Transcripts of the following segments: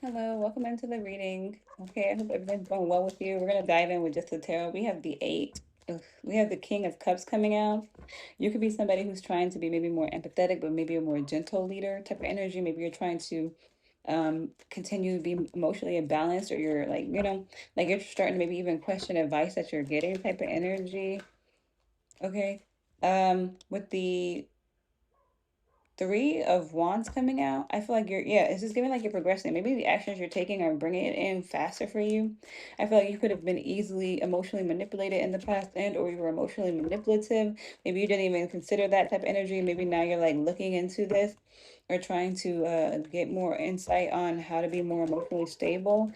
Hello, welcome into the reading. Okay, I hope everything's going well with you. We're gonna dive in with just the tarot. We have the eight. We have the King of Cups coming out. You could be somebody who's trying to be maybe more empathetic, but maybe a more gentle leader type of energy. Maybe you're trying to continue to be emotionally imbalanced, or you're like, like you're starting to maybe even question advice that you're getting type of energy. Okay. With the Three of Wands coming out, I feel like yeah, it's just giving like you're progressing. Maybe the actions you're taking are bringing it in faster for you. I feel like you could have been easily emotionally manipulated in the past, and or you were emotionally manipulative. Maybe you didn't even consider that type of energy. Maybe now you're like looking into this or trying to get more insight on how to be more emotionally stable.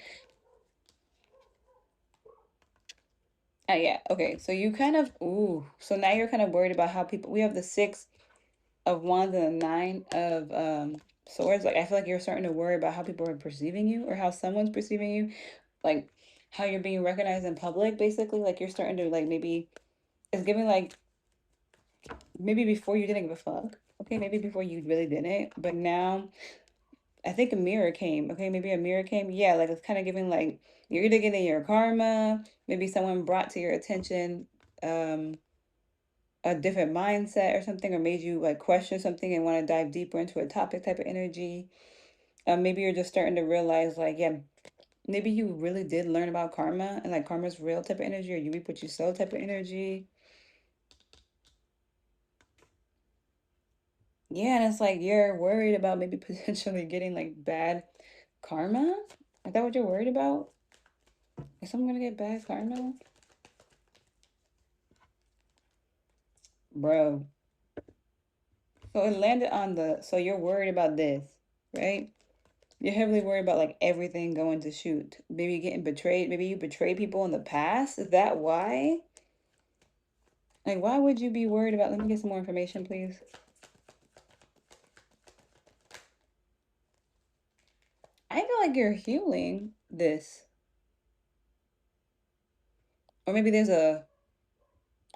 Yeah, okay. So you kind of, so now you're kind of worried about how people, we have the Six of Wands and the Nine of Swords. Like I feel like you're starting to worry about how people are perceiving you or how someone's perceiving you, like how you're being recognized in public. Basically, like you're starting to like maybe it's giving like maybe before you didn't give a fuck. Okay, maybe before you really didn't, but now I think a mirror came. Okay, maybe a mirror came. Yeah, like it's kind of giving like you're either getting your karma. Maybe someone brought to your attention um a different mindset or something, or made you like question something and want to dive deeper into a topic type of energy. Maybe you're just starting to realize, like, yeah, maybe you really did learn about karma and like karma's real type of energy, or you reap what you sow type of energy. Yeah, and it's like you're worried about maybe potentially getting like bad karma. Is that what you're worried about? Is someone gonna get bad karma? Bro. So it landed on so you're worried about this, right? You're heavily worried about like everything going to shoot. Maybe getting betrayed. Maybe you betrayed people in the past. Is that why? Like, why would you be worried about? Let me get some more information, please. I feel like you're healing this. Or maybe there's a.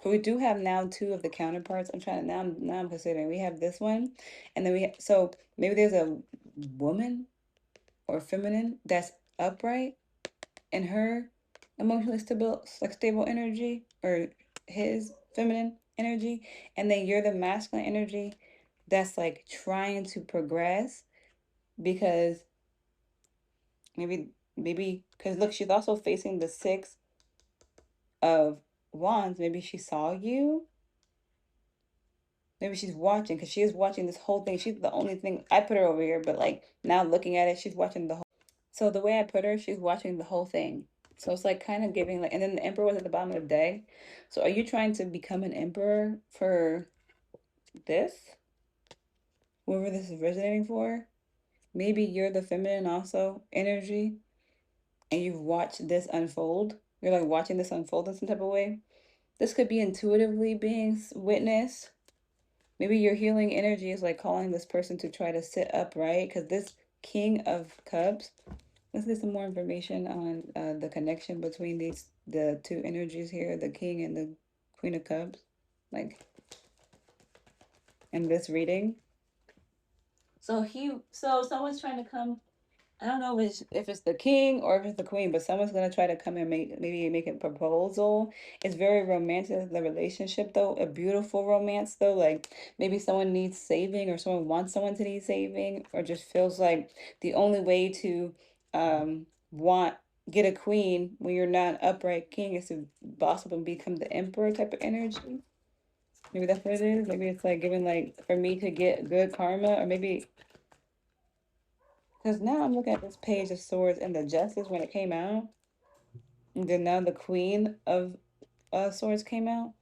So we do have now two of the counterparts. I'm trying to now I'm considering we have this one, and then so maybe there's a woman or feminine that's upright in her emotionally stable energy, or his feminine energy, and then you're the masculine energy that's like trying to progress because maybe because look, she's also facing the Six of Wands. Maybe she saw you. Maybe she's watching because she is watching this whole thing. She's the only thing I put her over here, but like now looking at it, she's watching the whole. So the way I put her, she's watching the whole thing. So it's like kind of giving like, and then the Emperor was at the bottom of the deck. So are you trying to become an emperor for this? Whoever this is resonating for? Maybe you're the feminine also energy and you've watched this unfold. You're like watching this unfold in some type of way. This could be intuitively being witnessed. Maybe your healing energy is like calling this person to try to sit upright because this King of Cups. Let's get some more information on the connection between the two energies here, the King and the Queen of Cups, like in this reading. So someone's trying to come. I don't know if it's the king or if it's the queen, but someone's gonna try to come and maybe make a proposal. It's very romantic, the relationship though, a beautiful romance though. Like maybe someone needs saving, or someone wants someone to need saving, or just feels like the only way to want get a queen when you're not an upright king is to boss up and become the emperor type of energy. Maybe that's what it is. Maybe it's like giving like for me to get good karma, or maybe because now I'm looking at this Page of Swords and the Justice when it came out. And then now the Queen of Swords came out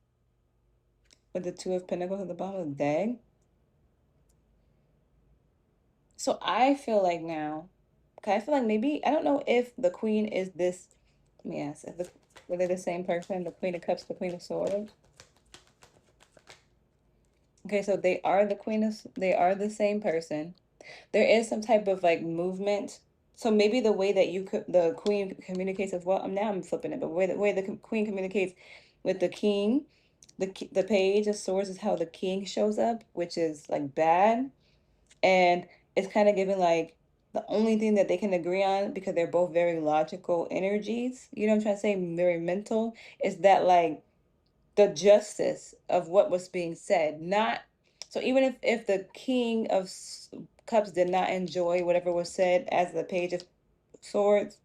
with the Two of Pentacles at the bottom of the deck. So I feel like now, okay, I feel like maybe, I don't know if the Queen is this, let me ask, if were they the same person, the Queen of Cups, the Queen of Swords? Okay, so they are the same person. There is some type of like movement. So maybe the way that the queen communicates as well. Now I'm flipping it, but the way the queen communicates with the king, the Page of Swords is how the king shows up, which is like bad, and it's kind of giving like the only thing that they can agree on, because they're both very logical energies, you know what I'm trying to say, very mental, is that like the justice of what was being said. Not so even if the king of cups did not enjoy whatever was said as the page of swords,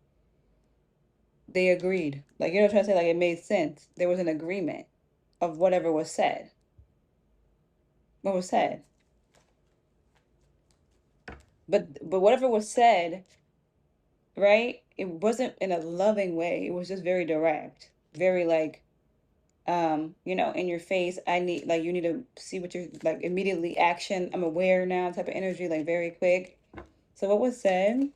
they agreed. Like, you know what I'm trying to say? Like, it made sense. There was an agreement of whatever was said. What was said. But whatever was said, right? It wasn't in a loving way. It was just very direct. Very like, you know, in your face. I need, like, you need to see what you're like, immediately action. I'm aware now type of energy, like very quick. So what was said,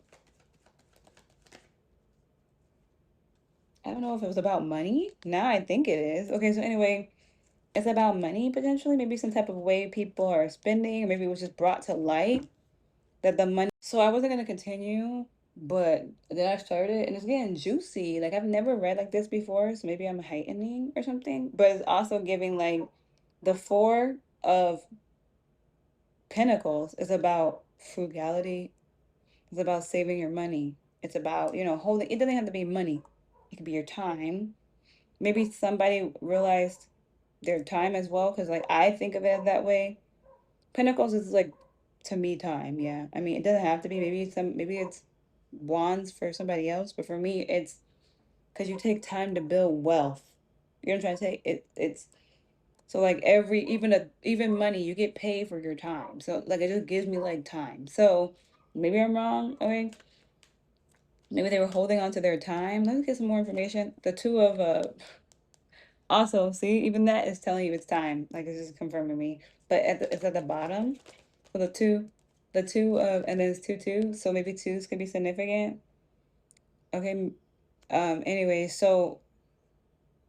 I don't know if it was about money. Now I think it is. Okay, so anyway, it's about money potentially, maybe some type of way people are spending, or maybe it was just brought to light that the money. So I wasn't gonna continue, but then I started and it's getting juicy. Like, I've never read like this before, so maybe I'm heightening or something. But it's also giving like the four of pentacles is about frugality. It's about saving your money. It's about, you know, holding, it doesn't have to be money. It could be your time. Maybe somebody realized their time as well, because like I think of it that way. Pentacles is like, to me, time. Yeah, I mean, it doesn't have to be. Maybe it's wands for somebody else, but for me it's because you take time to build wealth. You know what I'm trying to say? It's so like every, even money, you get paid for your time. So like it just gives me like time. So maybe I'm wrong. Okay, maybe they were holding on to their time. Let's get some more information. The two of also, see, even that is telling you it's time. Like, it's just confirming me. But it's at the bottom. So the two of, and then it's two two. So maybe twos could be significant. Okay. Anyway, so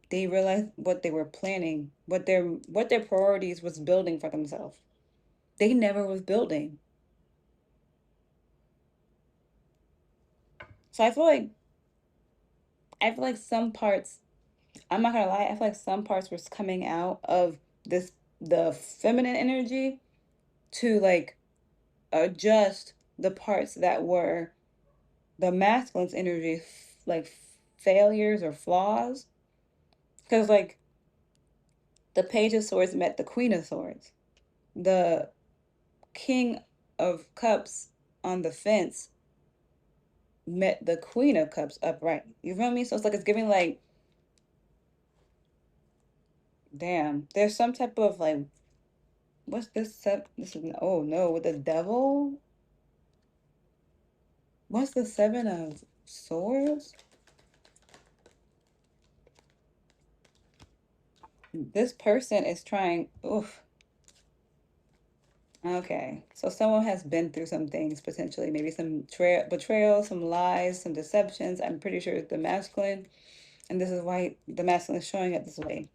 they realized what they were planning, what their priorities was building for themselves. They never was building. So I feel like some parts, I'm not gonna lie, I feel like some parts was coming out of this, the feminine energy, to like adjust the parts that were the masculine's energy, like failures or flaws. Because like the page of swords met the queen of swords, the king of cups on the fence met the queen of cups upright. You feel me? So it's like it's giving like, damn, there's some type of like, what's this set? This is, oh no, with the devil. What's the seven of swords? This person is trying. Oof. Okay, so someone has been through some things potentially, maybe some betrayal, some lies, some deceptions. I'm pretty sure it's the masculine, and this is why the masculine is showing it this way.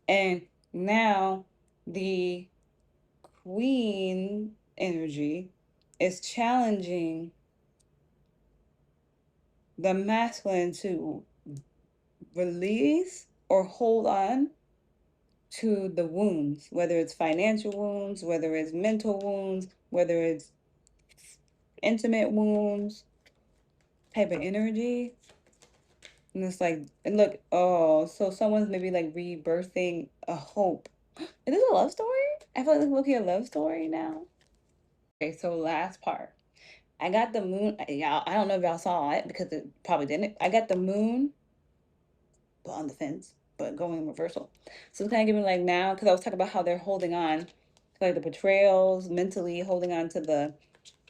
And now the queen energy is challenging the masculine to release or hold on to the wounds, whether it's financial wounds, whether it's mental wounds, whether it's intimate wounds type of energy. And it's like, and look, oh, so someone's maybe like rebirthing a hope. Is this a love story? I feel like this is looking at a love story now. Okay, so last part. I got the moon. Y'all, I don't know if y'all saw it because it probably didn't. I got the moon, but on the fence, but going in reversal. So it's kind of giving like now, because I was talking about how they're holding on to like the betrayals, mentally holding on to the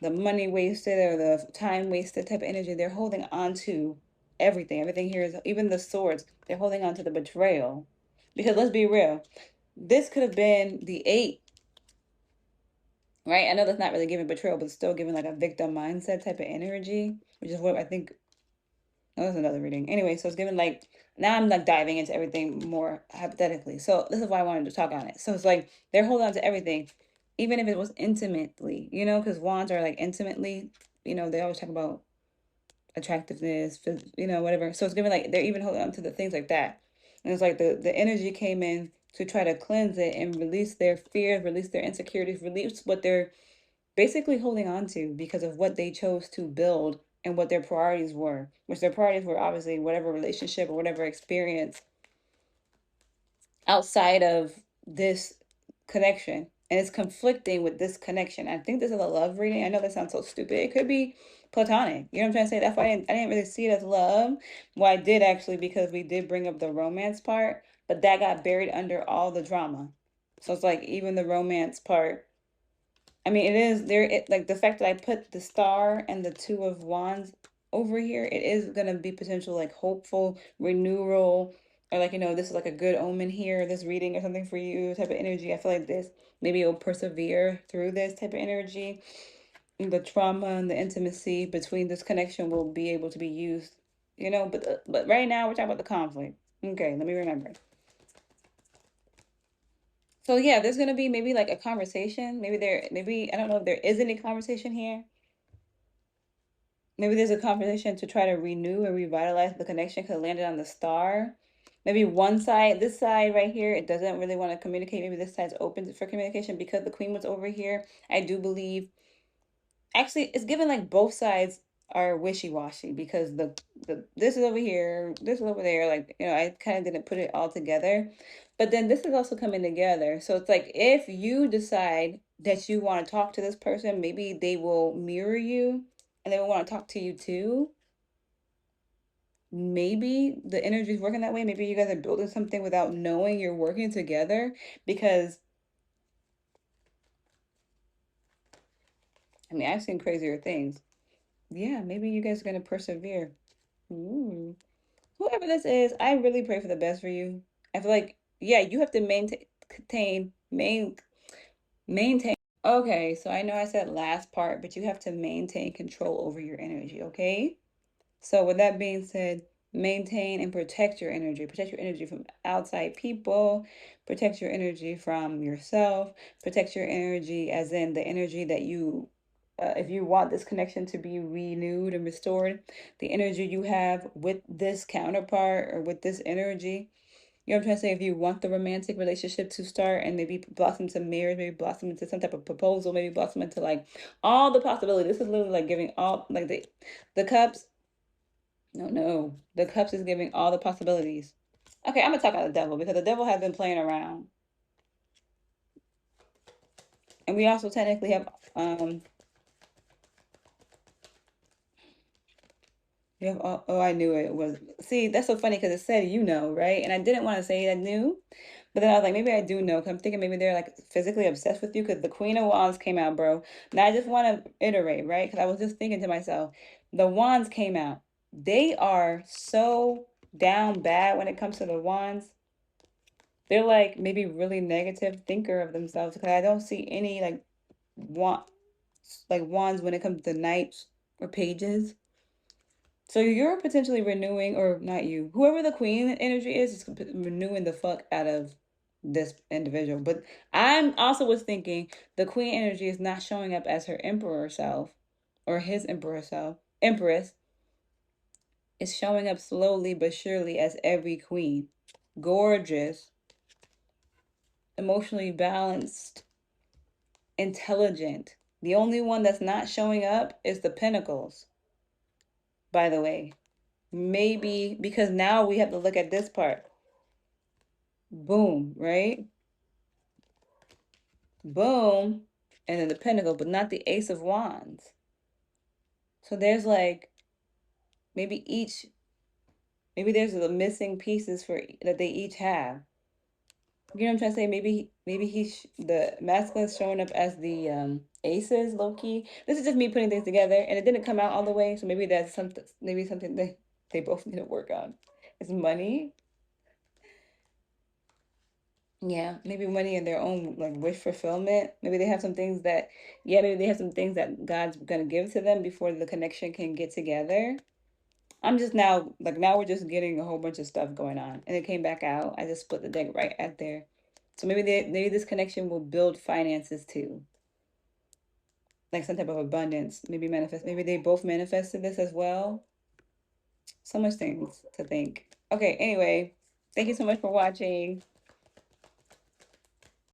money wasted or the time wasted type of energy. They're holding on to everything. Everything here is, even the swords, they're holding on to the betrayal. Because let's be real, this could have been the eight, right? I know that's not really giving betrayal, but it's still giving like a victim mindset type of energy, which is what I think. Oh, that's another reading. Anyway, so it's giving like, now I'm like diving into everything more hypothetically. So this is why I wanted to talk on it. So it's like they're holding on to everything, even if it was intimately, you know, because wands are like intimately, you know, they always talk about attractiveness, you know, whatever. So it's giving like they're even holding on to the things like that. And it's like the energy came in to try to cleanse it and release their fears, release their insecurities, release what they're basically holding on to because of what they chose to build and what their priorities were, which their priorities were obviously whatever relationship or whatever experience outside of this connection. And it's conflicting with this connection. I think this is a love reading. I know that sounds so stupid. It could be platonic. You know what I'm trying to say? That's why I didn't really see it as love. Well, I did actually, because we did bring up the romance part, but that got buried under all the drama. So it's like even the romance part, I mean, it is there. Like the fact that I put the star and the two of wands over here, it is gonna be potential like hopeful renewal, or like this is like a good omen here, this reading or something for you type of energy. I feel like this maybe you'll persevere through this type of energy. The trauma and the intimacy between this connection will be able to be used, but right now we're talking about the conflict. Okay, let me remember. So yeah, there's gonna be maybe like a conversation. Maybe I don't know if there is any conversation here. Maybe there's a conversation to try to renew or revitalize the connection because it landed on the star. Maybe one side, this side right here, it doesn't really want to communicate. Maybe this side's open for communication because the queen was over here. I do believe, actually, it's given like both sides are wishy-washy because the this is over here, this is over there. Like, I kind of didn't put it all together. But then this is also coming together. So it's like if you decide that you want to talk to this person, maybe they will mirror you and they will want to talk to you too. Maybe the energy is working that way. Maybe you guys are building something without knowing you're working together because I mean, I've seen crazier things. Yeah, maybe you guys are going to persevere. Ooh. Whoever this is, I really pray for the best for you. I feel like, yeah, you have to maintain. Okay, so I know I said last part, but you have to maintain control over your energy, okay? So with that being said, maintain and protect your energy. Protect your energy from outside people. Protect your energy from yourself. Protect your energy as in the energy that if you want this connection to be renewed and restored, the energy you have with this counterpart or with this energy. You know what I'm trying to say? If you want the romantic relationship to start and maybe blossom to marriage, maybe blossom into some type of proposal, maybe blossom into like all the possibilities. This is literally like giving all like the cups. No, no. The cups is giving all the possibilities. Okay, I'm gonna talk about the devil because the devil has been playing around. And we also technically have you have oh, I knew it was, see, that's so funny because it said right? And I didn't want to say I knew, but then I was like, maybe I do know because I'm thinking maybe they're like physically obsessed with you because the Queen of Wands came out, bro. Now I just want to iterate, right? Because I was just thinking to myself, the Wands came out. They are so down bad when it comes to the Wands. They're like maybe really negative thinker of themselves because I don't see any want wands when it comes to knights or pages. So you're potentially renewing, or not you, whoever the queen energy is renewing the fuck out of this individual. But I'm also was thinking the queen energy is not showing up as her emperor self or his emperor self. Empress is showing up slowly but surely as every queen. Gorgeous, emotionally balanced, intelligent. The only one that's not showing up is the Pentacles, by the way. Maybe because now we have to look at this part. Boom, right? Boom. And then the Pentacle, but not the Ace of Wands. So there's like maybe there's the missing pieces for that they each have. You know what I'm trying to say? Maybe the masculine's showing up as the aces, low key. This is just me putting things together, and it didn't come out all the way. So maybe that's something they both need to work on. It's money. Yeah, maybe money and their own like wish fulfillment. Maybe they have some things that, yeah, maybe they have some things that God's gonna give to them before the connection can get together. I'm just now we're just getting a whole bunch of stuff going on, and it came back out. I just split the deck right at there. So maybe this connection will build finances too, like some type of abundance. Maybe manifest. Maybe they both manifested this as well. So much things to think. Okay, anyway, thank you so much for watching.